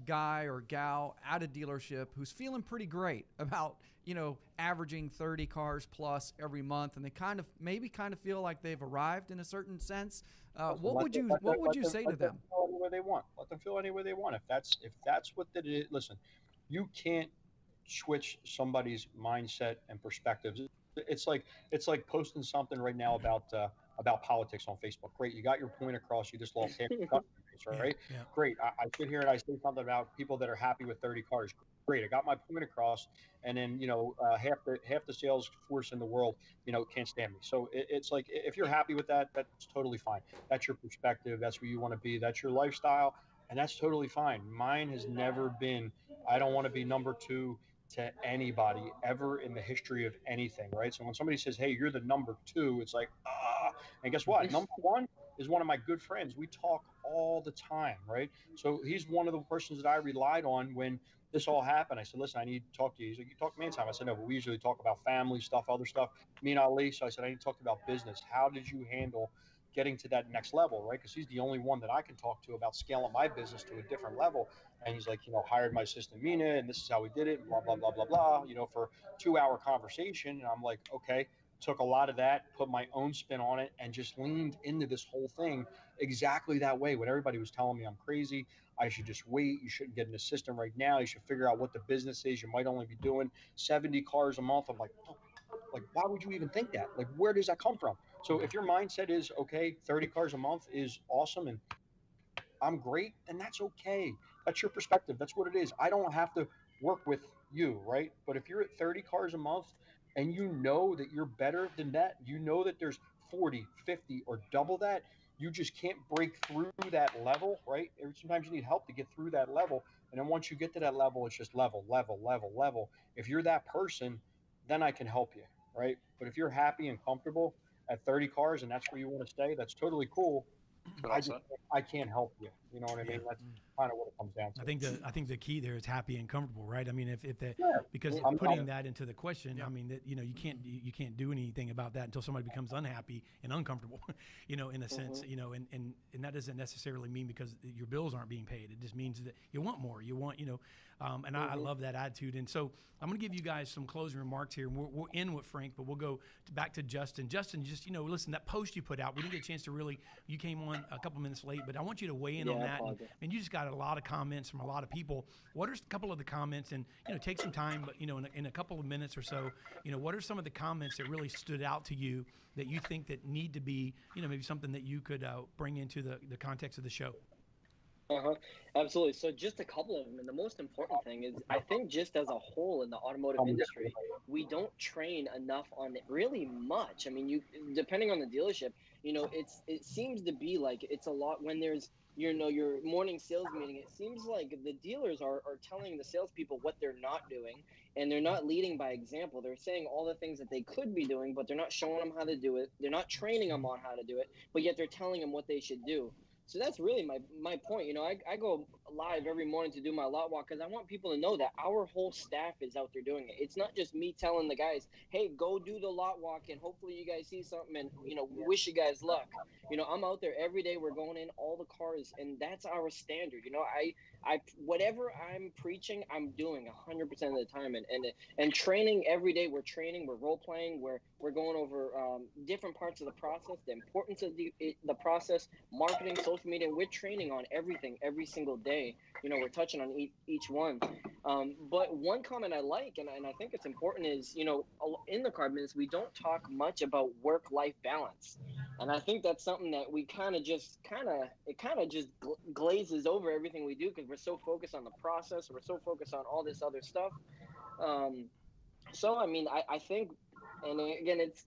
guy or gal at a dealership who's feeling pretty great about, averaging 30 cars plus every month, and they kind of feel like they've arrived in a certain sense, what would you say to them? Feel any way they want. Let them feel any way they want. If that's what it is, listen, you can't switch somebody's mindset and perspectives. It's like posting something right now about politics on Facebook. Great, you got your point across. You just lost half your customer base, right? Yeah. Great. I sit here and I say something about people that are happy with 30 cars. Great, I got my point across, and then half the sales force in the world can't stand me. So it's like, if you're happy with that, that's totally fine. That's your perspective. That's where you want to be. That's your lifestyle, and that's totally fine. Mine has never been. I don't want to be number two to anybody ever in the history of anything, right? So when somebody says, "Hey, you're the number two," it's like, and guess what? Number one is one of my good friends. We talk all the time, right? So he's one of the persons that I relied on when this all happened. I said, "Listen, I need to talk to you." He's like, "You talk to me anytime." I said, "No, but we usually talk about family stuff, other stuff, me and Ali." So I said, "I need to talk about business. How did you handle getting to that next level," right? Because he's the only one that I can talk to about scaling my business to a different level. And he's like, hired my assistant Mina, and this is how we did it, blah, blah, blah, blah, blah, for a 2-hour conversation. And I'm like, okay, took a lot of that, put my own spin on it, and just leaned into this whole thing exactly that way. When everybody was telling me I'm crazy, I should just wait, you shouldn't get an assistant right now, you should figure out what the business is, you might only be doing 70 cars a month. I'm like, why would you even think that? Like, where does that come from? So if your mindset is, okay, 30 cars a month is awesome and I'm great, then that's okay. That's your perspective. That's what it is. I don't have to work with you, right? But if you're at 30 cars a month and you know that you're better than that, you know that there's 40, 50, or double that, you just can't break through that level, right? Sometimes you need help to get through that level. And then once you get to that level, it's just level. If you're that person, then I can help you, right? But if you're happy and comfortable at 30 cars and that's where you want to stay, that's totally cool. I can't help you. You know what I mean? That's kind of what it comes down to. I think the key there is happy and comfortable, right? I mean, because I'm putting that into the question, I mean that you can't do anything about that until somebody becomes unhappy and uncomfortable, in a sense, and that doesn't necessarily mean because your bills aren't being paid. It just means that you want more. You want, and I love that attitude. And so I'm going to give you guys some closing remarks here. And we'll end with Frank, but we'll go back to Justin. Justin, just listen, that post you put out, we didn't get a chance to really. You came on a couple minutes late, but I want you to weigh in on that. And you just got a lot of comments from a lot of people. What are a couple of the comments? And take some time, but in a couple of minutes or so, what are some of the comments that really stood out to you that you think that need to be, maybe something that you could bring into the context of the show? Absolutely. So just a couple of them. And the most important thing is, I think just as a whole in the automotive industry, we don't train enough on it really much. I mean, depending on the dealership, it seems to be like it's a lot when there's, your morning sales meeting. It seems like the dealers are telling the salespeople what they're not doing, and they're not leading by example. They're saying all the things that they could be doing, but they're not showing them how to do it. They're not training them on how to do it, but yet they're telling them what they should do. So that's really my point. I go live every morning to do my lot walk because I want people to know that our whole staff is out there doing it. It's not just me telling the guys, hey, go do the lot walk and hopefully you guys see something and, wish you guys luck. I'm out there every day. We're going in all the cars and that's our standard. I whatever I'm preaching, I'm doing 100% of the time. And training every day, we're training, we're role playing, we're going over different parts of the process, the importance of the process, marketing, social media. We're training on everything every single day. We're touching on each one. But one comment I like, and I think it's important, is in the car business we don't talk much about work-life balance, and I think that's something that we kind of just glazes over everything we do because we're so focused on the process, we're so focused on all this other stuff. So I mean, I think, and again, it's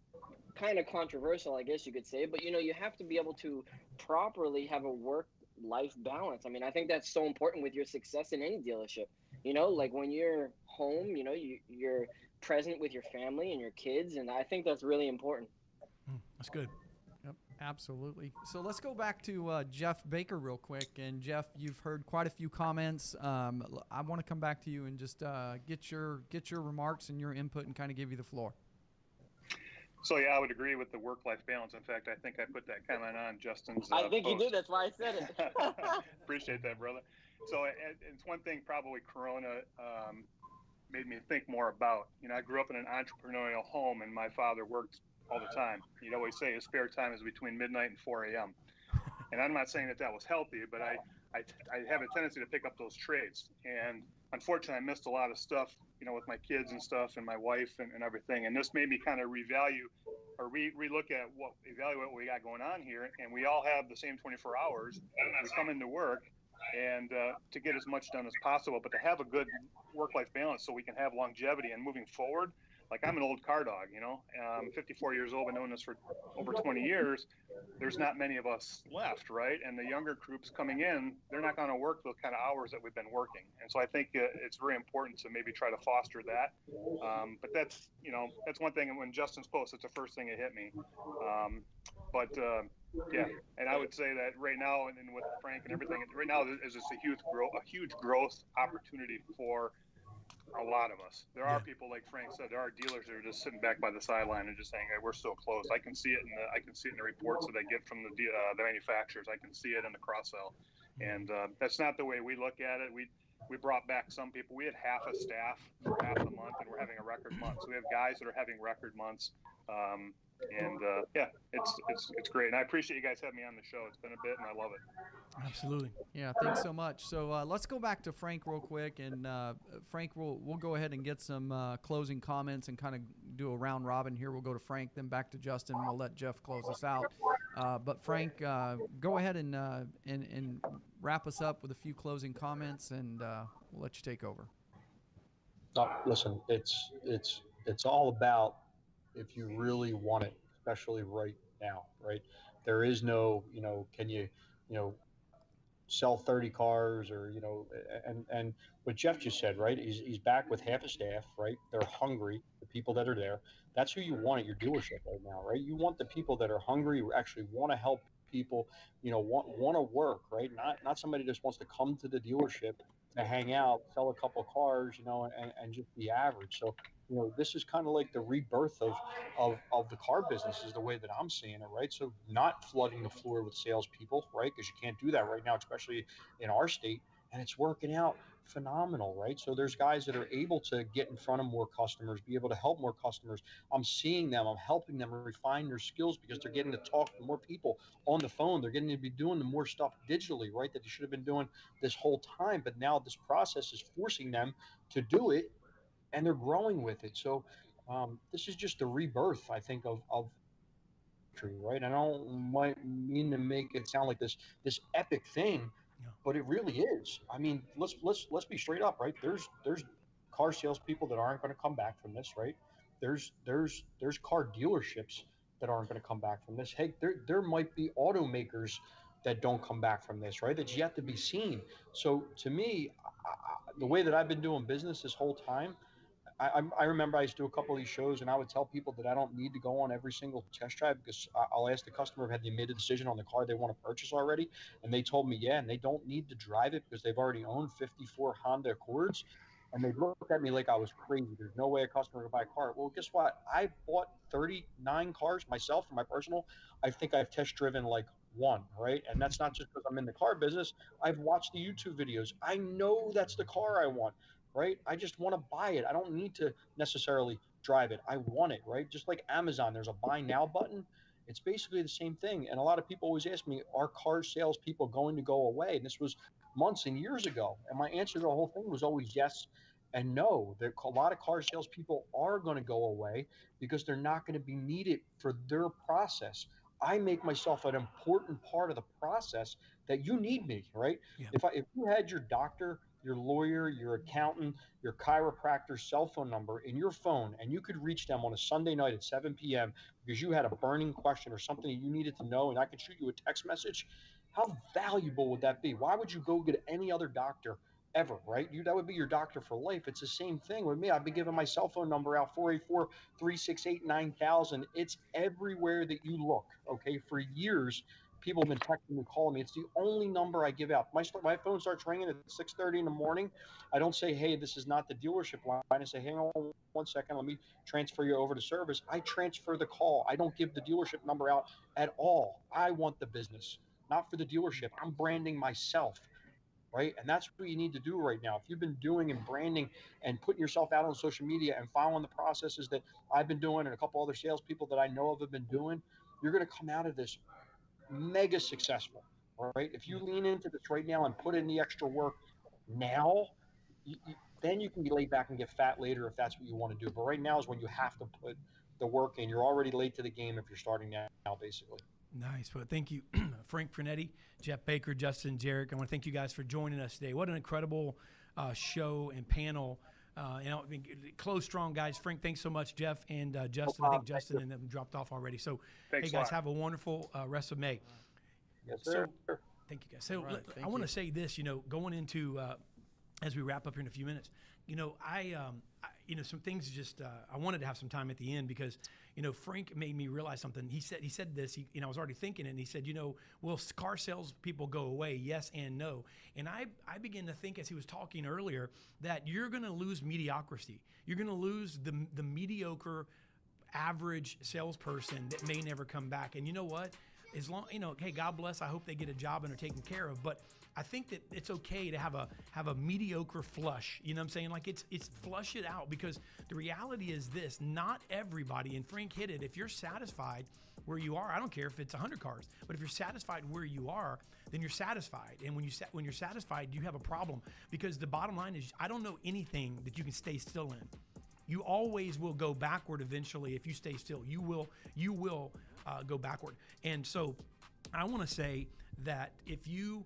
kind of controversial, I guess you could say, but you have to be able to properly have a work-life balance. I mean, I think that's so important with your success in any dealership. Like when you're home, you're present with your family and your kids, and I think that's really important. That's good. Yep, absolutely. So let's go back to Jeff Baker real quick. And Jeff, you've heard quite a few comments. I want to come back to you and just get your remarks and your input and kind of give you the floor. So yeah, I would agree with the work-life balance. In fact, I think I put that comment on Justin's I think post. you did. That's why I said it. Appreciate that, brother. So it's one thing probably Corona made me think more about. I grew up in an entrepreneurial home, and my father worked all the time. He'd always say his spare time is between midnight and 4 a.m. And I'm not saying that was healthy, but I have a tendency to pick up those trades. And unfortunately, I missed a lot of stuff, with my kids and stuff and my wife and everything. And this made me kind of revalue or relook at evaluate what we got going on here. And we all have the same 24 hours. We come into work and to get as much done as possible, but to have a good work-life balance so we can have longevity and moving forward. Like, I'm an old car dog, 54 years old, been doing this for over 20 years. There's not many of us left, right? And the younger groups coming in, they're not going to work those kind of hours that we've been working. And so I think it's very important to maybe try to foster that. But that's one thing. And when Justin's post, it's the first thing that hit me. Yeah, and I would say that right now, and with Frank and everything, right now is just a huge growth opportunity for a lot of us. There are people, like Frank said, there are dealers that are just sitting back by the sideline and just saying, "Hey, we're so close." I can see it in the reports that I get from the manufacturers. I can see it in the cross sell, and that's not the way we look at it. We brought back some people. We had half a staff for half the month, and we're having a record month. So we have guys that are having record months. Yeah, it's great, and I appreciate you guys having me on the show. It's been a bit, and I love it. Absolutely. Yeah, thanks so much. So let's go back to Frank real quick, and Frank, we'll go ahead and get some closing comments and kind of do a round robin here. We'll go to Frank, then back to Justin. We'll let Jeff close us out. But Frank, go ahead and wrap us up with a few closing comments, and we'll let you take over. Listen, it's all about if you really want it, especially right now, right? There is no, can you, sell 30 cars or, and what Jeff just said, right? He's back with half a staff, right? They're hungry, the people that are there. That's who you want at your dealership right now, right? You want the people that are hungry, who actually want to help people, want to work, right? Not somebody just wants to come to the dealership to hang out, sell a couple of cars, and just be average. So, this is kind of like the rebirth of the car business is the way that I'm seeing it, right? So not flooding the floor with salespeople, right? Because you can't do that right now, especially in our state, and it's working out phenomenal, right? So there's guys that are able to get in front of more customers, be able to help more customers. I'm seeing them, I'm helping them refine their skills because they're getting to talk to more people on the phone. They're getting to be doing the more stuff digitally, right? That they should have been doing this whole time. But now this process is forcing them to do it, and they're growing with it. So this is just a rebirth, I think, of right? I don't mean to make it sound like this epic thing, but it really is. I mean, let's be straight up, right? There's car salespeople that aren't going to come back from this, right? There's car dealerships that aren't going to come back from this. Hey, there might be automakers that don't come back from this, right? That's yet to be seen. So to me, the way that I've been doing business this whole time, I remember I used to do a couple of these shows, and I would tell people that I don't need to go on every single test drive because I'll ask the customer have they made a decision on the car they want to purchase already, and they told me yeah, and they don't need to drive it because they've already owned 54 Honda Accords, and they looked at me like I was crazy. There's no way a customer could buy a car. Well, guess what? I bought 39 cars myself for my personal. I think I've test driven like one, right? And that's not just because I'm in the car business. I've watched the YouTube videos. I know that's the car I want. Right? I just want to buy it. I don't need to necessarily drive it. I want it, right? Just like Amazon, there's a buy now button. It's basically the same thing. And a lot of people always ask me, are car salespeople going to go away? And this was months and years ago. And my answer to the whole thing was always yes and no. A lot of car salespeople are going to go away because they're not going to be needed for their process. I make myself an important part of the process that you need me, right? Yeah. If you had your doctor, your lawyer, your accountant, your chiropractor's cell phone number in your phone, and you could reach them on a Sunday night at 7 p.m. because you had a burning question or something you needed to know, and I could shoot you a text message, how valuable would that be? Why would you go get any other doctor ever, right? That would be your doctor for life. It's the same thing with me. I've been giving my cell phone number out, 484-368-9000. It's everywhere that you look, okay? For years, people have been texting me, calling me. It's the only number I give out. My phone starts ringing at 6:30 in the morning. I don't say, hey, this is not the dealership line. I say, hang on 1 second. Let me transfer you over to service. I transfer the call. I don't give the dealership number out at all. I want the business, not for the dealership. I'm branding myself, right? And that's what you need to do right now. If you've been doing and branding and putting yourself out on social media and following the processes that I've been doing and a couple other salespeople that I know of have been doing, you're going to come out of this mega successful, right? If you lean into this right now and put in the extra work now, then you can be laid back and get fat later if that's what you want to do. But right now is when you have to put the work in. You're already late to the game if you're starting now, basically. Nice. Well, thank you, Frank Frenetti, Jeff Baker, Justin Jarek. I want to thank you guys for joining us today. What an incredible show and panel. Close, strong guys. Frank, thanks so much. Jeff and Justin. I think Justin and them dropped off already. So, Thanks hey, guys, have a wonderful rest of May. Yes, sir. So, thank you, guys. So, Right, I want to say this, going into, as we wrap up here in a few minutes, some things just, I wanted to have some time at the end because, Frank made me realize something. He said this, I was already thinking it, and he said, will car sales people go away? Yes and no. And I began to think as he was talking earlier that you're going to lose mediocrity. You're going to lose the mediocre, average salesperson that may never come back. And you know what? As long, hey, God bless. I hope they get a job and are taken care of. But I think that it's okay to have a mediocre flush. You know what I'm saying? Like it's flush it out, because the reality is this: not everybody. And Frank hit it. If you're satisfied where you are, I don't care if it's 100 cars, but if you're satisfied where you are, then you're satisfied. And when you're satisfied, you have a problem, because the bottom line is I don't know anything that you can stay still in. You always will go backward eventually if you stay still. You will go backward. And so I want to say that if you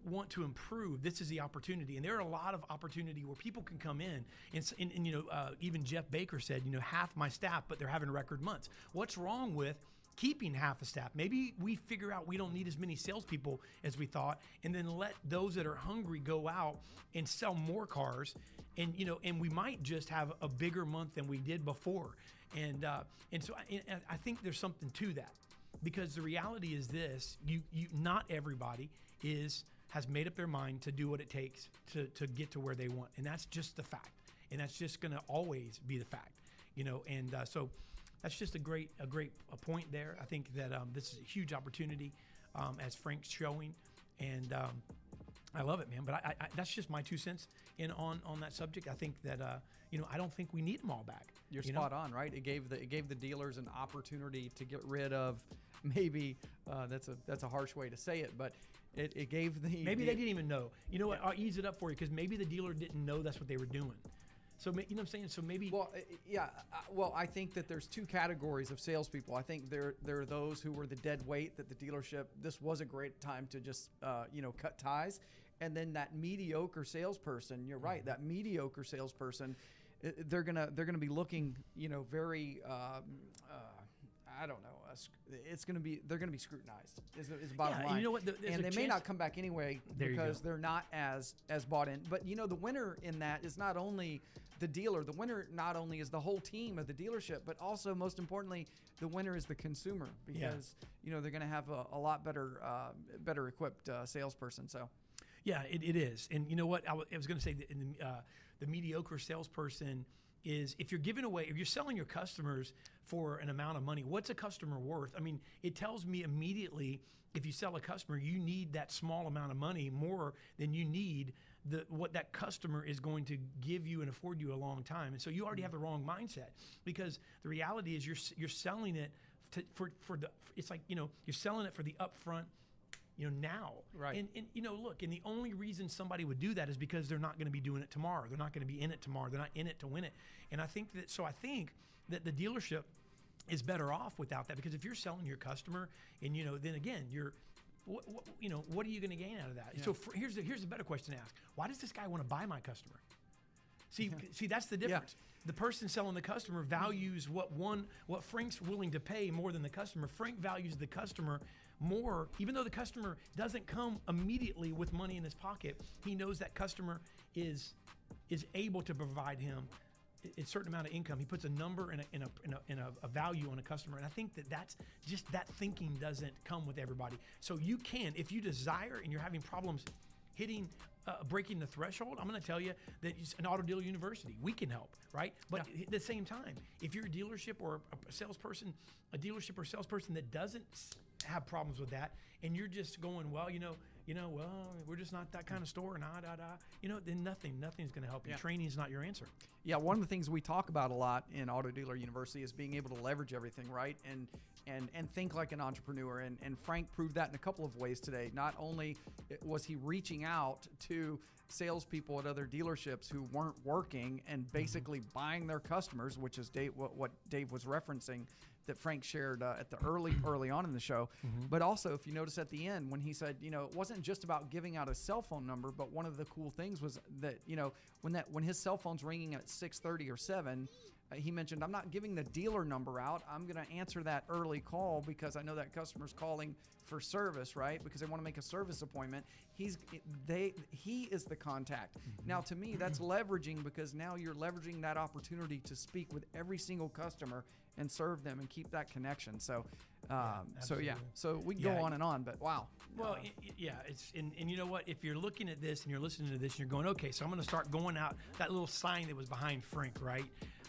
want to improve, this is the opportunity. And there are a lot of opportunity where people can come in and even Jeff Baker said, half my staff, but they're having record months. What's wrong with keeping half a staff? Maybe we figure out we don't need as many salespeople as we thought, and then let those that are hungry go out and sell more cars. And, and we might just have a bigger month than we did before. And so I think there's something to that, because the reality is this: not everybody has made up their mind to do what it takes to get to where they want, and that's just the fact, and that's just going to always be the fact, And so that's just a great point there. I think that this is a huge opportunity, as Frank's showing, and I love it, man. But I that's just my 2 cents on that subject. I think that I don't think we need them all back. You're spot on, right? It gave the dealers an opportunity to get rid of maybe that's a harsh way to say it, but it gave the maybe they didn't even know. You know what? I'll ease it up for you, because maybe the dealer didn't know that's what they were doing. So you know what I'm saying? So maybe. Well, yeah. Well, I think that there's two categories of salespeople. I think there are those who were the dead weight that the dealership. This was a great time to just cut ties, and then that mediocre salesperson. You're right. That mediocre salesperson, they're gonna be looking very. I don't know. They're gonna be scrutinized. Is the bottom line. You know what? And they may not come back anyway because they're not as bought in. But the winner in that is not only the dealer. The winner not only is the whole team of the dealership, but also most importantly, the winner is the consumer, because they're gonna have a lot better equipped salesperson. So. Yeah, it is. And you know what? I was going to say that the mediocre salesperson is, if you're selling your customers for an amount of money, what's a customer worth? I mean, it tells me immediately, if you sell a customer, you need that small amount of money more than you need what that customer is going to give you and afford you a long time. And so you already have the wrong mindset, because the reality is you're selling it it's like, you're selling it for the upfront, now. Right. And look, and the only reason somebody would do that is because they're not going to be doing it tomorrow. They're not going to be in it tomorrow. They're not in it to win it. And I think that the dealership is better off without that, because if you're selling your customer and, then again, what are you going to gain out of that? Yeah. So here's the better question to ask. Why does this guy want to buy my customer? See, that's the difference. Yeah. The person selling the customer values what Frank's willing to pay more than the customer. Frank values the customer more, even though the customer doesn't come immediately with money in his pocket. He knows that customer is able to provide him a certain amount of income. He puts a number and a value on a customer, and I think that's just that thinking doesn't come with everybody. So you can, if you desire and you're having problems hitting. Breaking the threshold, I'm going to tell you that it's an Auto Dealer University. We can help, right? But at the same time, if you're a dealership or a salesperson, that doesn't have problems with that, and you're just going, well, well, we're just not that kind of store, then nothing's going to help you. Yeah. Training is not your answer. Yeah, one of the things we talk about a lot in Auto Dealer University is being able to leverage everything, right? And think like an entrepreneur. And Frank proved that in a couple of ways today. Not only was he reaching out to salespeople at other dealerships who weren't working and basically buying their customers, which is what Dave was referencing, that Frank shared at the early on in the show. But also, if you notice at the end when he said, it wasn't just about giving out a cell phone number, but one of the cool things was that when his cell phone's ringing at 6:30 or 7, he mentioned, I'm not giving the dealer number out. I'm going to answer that early call because I know that customer's calling for service, right? Because they want to make a service appointment. He is the contact. Now, to me, that's leveraging, because now you're leveraging that opportunity to speak with every single customer and serve them and keep that connection. So, so we can go on and on, but wow. Well, it's and you know what? If you're looking at this and you're listening to this and you're going, okay, so I'm going to start going out that little sign that was behind Frank, right?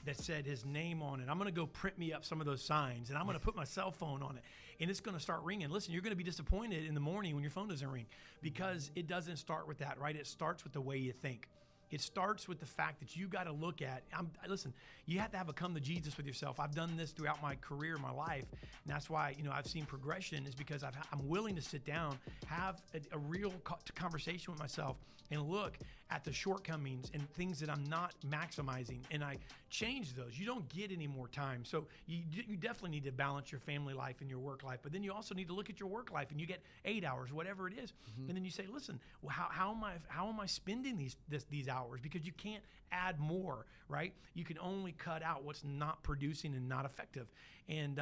That said his name on it. I'm going to go print me up some of those signs, and I'm going to put my cell phone on it, and it's going to start ringing. Listen, you're going to be disappointed in the morning when your phone doesn't ring, because it doesn't start with that, right? It starts with the way you think. It starts with the fact that you got to look at, listen, you have to have a come to Jesus with yourself. I've done this throughout my career, my life, and that's why, I've seen progression, is because I'm willing to sit down, have a real conversation with myself, and look at the shortcomings and things that I'm not maximizing, and I change those. You don't get any more time. So you definitely need to balance your family life and your work life, but then you also need to look at your work life, and you get 8 hours, whatever it is, and then you say, listen, well, how am I spending these hours? Because you can't add more, right? You can only cut out what's not producing and not effective. And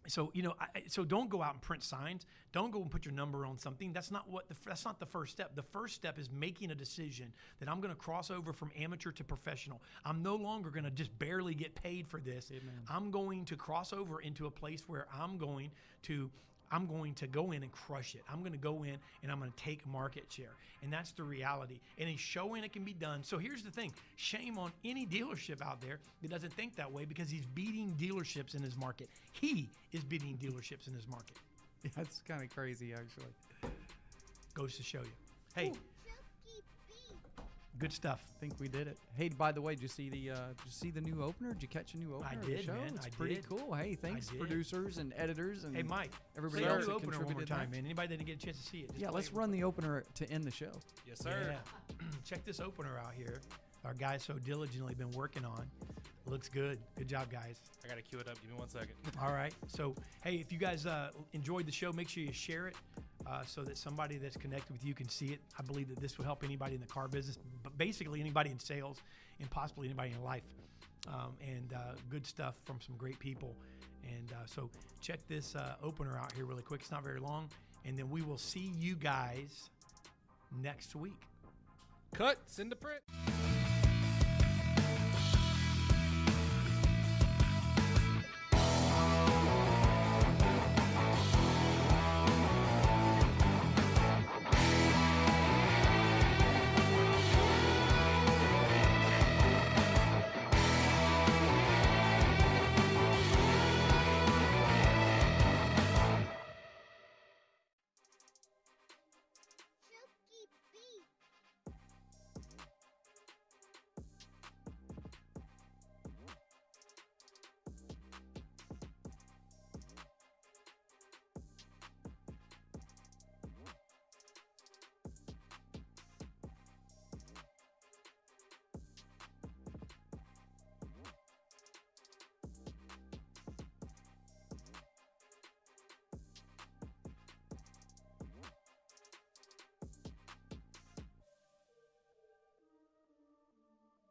so don't go out and print signs. Don't go and put your number on something. That's not the first step. The first step is making a decision that I'm going to cross over from amateur to professional. I'm no longer going to just barely get paid for this. Amen. I'm going to cross over into a place where I'm going to go in and crush it. I'm going to go in and I'm going to take market share. And that's the reality. And he's showing it can be done. So here's the thing. Shame on any dealership out there that doesn't think that way, because he's beating dealerships in his market. He is beating dealerships in his market. Yeah, that's kind of crazy, actually. Goes to show you. Hey. Good stuff. I think we did it. Hey, by the way, did you see the new opener? Did you catch a new opener? I of did, the show? man. It's pretty cool. Hey, thanks producers and editors and hey, Mike. Everybody say else the that opener one more contributed. time, man. Anybody that didn't get a chance to see it. Yeah, let's run the opener to end the show. Yes, sir. Yeah. Check this opener out here. Our guys so diligently been working on. Looks good. Good job, guys. I got to cue it up. Give me 1 second. All right. So, hey, if you guys enjoyed the show, make sure you share it so that somebody that's connected with you can see it. I believe that this will help anybody in the car business, but basically anybody in sales and possibly anybody in life. And good stuff from some great people. And so check this opener out here really quick. It's not very long. And then we will see you guys next week. Cut. Send to print.